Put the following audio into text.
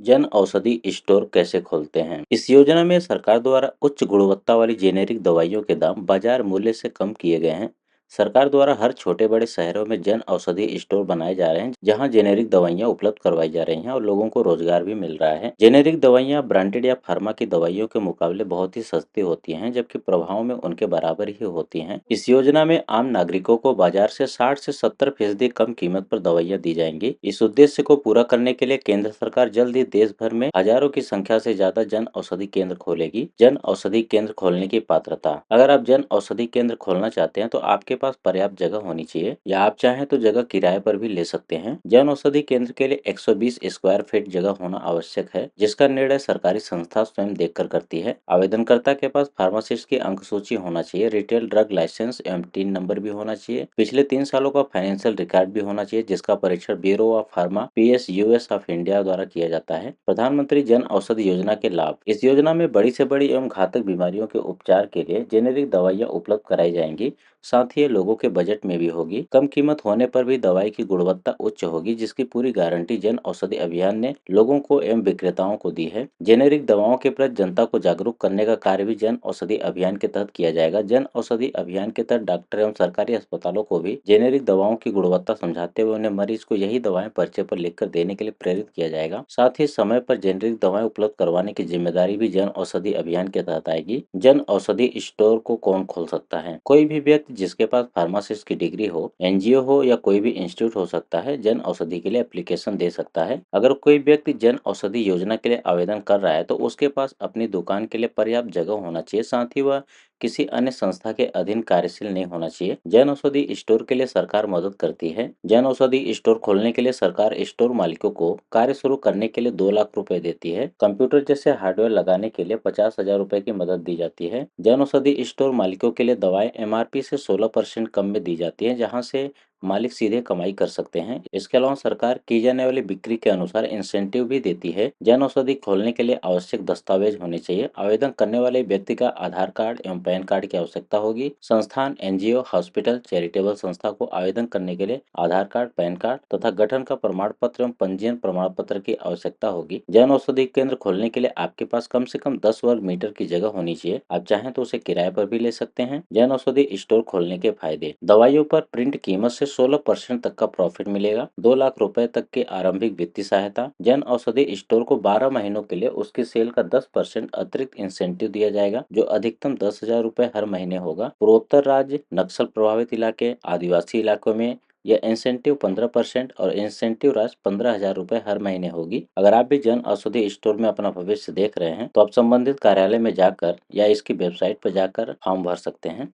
Jan Aushadhi store कैसे खोलते हैं? इस योजना में सरकार द्वारा उच्च गुणवत्ता वाली जेनेरिक दवाइयों के दाम बाजार मूल्य से कम किए गए हैं। सरकार द्वारा हर छोटे बड़े शहरों में जन औषधि स्टोर बनाए जा रहे हैं, जहां जेनेरिक दवाइयां उपलब्ध करवाई जा रही हैं और लोगों को रोजगार भी मिल रहा है। जेनेरिक दवाइयां ब्रांडेड या फार्मा की दवाइयों के मुकाबले बहुत ही सस्ती होती हैं, जबकि प्रभाव में उनके बराबर ही होती हैं। इस योजना में आम नागरिकों को बाजार से 60 से 70% कम कीमत पर दवाइयां दी जाएंगी। इस उद्देश्य को पूरा करने के लिए केंद्र सरकार जल्द ही देश भर में हजारों की संख्या से ज्यादा जन औषधि केंद्र खोलेगी। जन औषधि केंद्र खोलने की पात्रता: अगर आप जन औषधि केंद्र खोलना चाहते हैं तो आपके पास पर्याप्त जगह होनी चाहिए, या आप चाहें तो जगह किराए पर भी ले सकते हैं। जन औषधि केंद्र के लिए 120 स्क्वायर फीट जगह होना आवश्यक है, जिसका निर्णय सरकारी संस्था स्वयं देखकर करती है। आवेदनकर्ता के पास फार्मासिस्ट की अंक सूची होना चाहिए, रिटेल ड्रग लाइसेंस एवं टीन नंबर भी होना चाहिए। पिछले 3 सालों का फाइनेंशियल रिकॉर्ड भी होना चाहिए, जिसका परीक्षण bureau of pharma PSUS of India द्वारा किया जाता है। प्रधानमंत्री जन औषधि योजना के लाभ: इस योजना में बड़ी से बड़ी एवं घातक बीमारियों के उपचार के लिए जेनेरिक दवाइयां उपलब्ध कराई जाएंगी। साथ ही ये लोगों के बजट में भी होगी। कम कीमत होने पर भी दवाई की गुणवत्ता उच्च होगी, जिसकी पूरी गारंटी जन औषधि अभियान ने लोगों को एवं विक्रेताओं को दी है। जेनेरिक दवाओं के प्रति जनता को जागरूक करने का कार्य भी जन औषधि अभियान के तहत किया जाएगा। जन औषधि अभियान के तहत डॉक्टर एवं सरकारी अस्पतालों को भी जेनेरिक दवाओं की गुणवत्ता समझाते हुए उन्हें मरीज को यही दवाएं पर्चे पर लिखकर देने के लिए प्रेरित किया जाएगा। साथ ही समय पर जेनेरिक दवाएं उपलब्ध करवाने की जिम्मेदारी भी जन औषधि अभियान के तहत आएगी। जन औषधि स्टोर को कौन खोल सकता है? कोई भी व्यक्ति जिसके पास फार्मासिस्ट की डिग्री हो, NGO हो या कोई भी इंस्टीट्यूट हो सकता है, जन औषधि के लिए एप्लीकेशन दे सकता है। अगर कोई व्यक्ति जन औषधि योजना के लिए आवेदन कर रहा है तो उसके पास अपनी दुकान के लिए पर्याप्त जगह होना चाहिए, साथ ही वह किसी अन्य संस्था के अधीन कार्यशील नहीं होना चाहिए। जन औषधि स्टोर के लिए सरकार मदद करती है। जन औषधि स्टोर खोलने के लिए सरकार स्टोर मालिकों को कार्य शुरू करने के लिए 2 लाख रुपए देती है। कंप्यूटर जैसे हार्डवेयर लगाने के लिए 50,000 रुपए की मदद दी जाती है। जन औषधि स्टोर मालिकों के लिए दवाएं MRP से 16% कम में दी जाती है, जहां से मालिक सीधे कमाई कर सकते हैं। इसके अलावा सरकार की जाने वाली बिक्री के अनुसार इंसेंटिव भी देती है। जन औषधि खोलने के लिए आवश्यक दस्तावेज होने चाहिए। आवेदन करने वाले व्यक्ति का आधार कार्ड एवं पैन कार्ड की आवश्यकता होगी। संस्थान, NGO, हॉस्पिटल, चैरिटेबल संस्था को आवेदन करने के लिए आधार कार्ड, पैन कार्ड तथा गठन का प्रमाण पत्र एवं पंजीयन प्रमाण पत्र की आवश्यकता होगी। जन औषधि केंद्र खोलने के लिए आपके पास कम से कम 10 वर्ग मीटर की जगह होनी चाहिए। आप चाहें तो उसे किराए पर भी ले सकते हैं। जन औषधि स्टोर खोलने के फायदे: दवाइयों पर प्रिंट कीमत से 16% तक का प्रॉफिट मिलेगा। 2 लाख रुपए तक की आरंभिक वित्तीय सहायता। जन औषधि स्टोर को 12 महीनों के लिए उसकी सेल का 10% अतिरिक्त इंसेंटिव दिया जाएगा, जो अधिकतम 10,000 रुपए हर महीने होगा। पूर्वोत्तर राज्य, नक्सल प्रभावित इलाके, आदिवासी इलाकों में यह इंसेंटिव 15% और इंसेंटिव राशि 15,000 रुपए हर महीने होगी। अगर आप भी जन औषधि स्टोर में अपना भविष्य देख रहे हैं तो आप संबंधित कार्यालय में जाकर या इसकी वेबसाइट पर जाकर फॉर्म भर सकते हैं।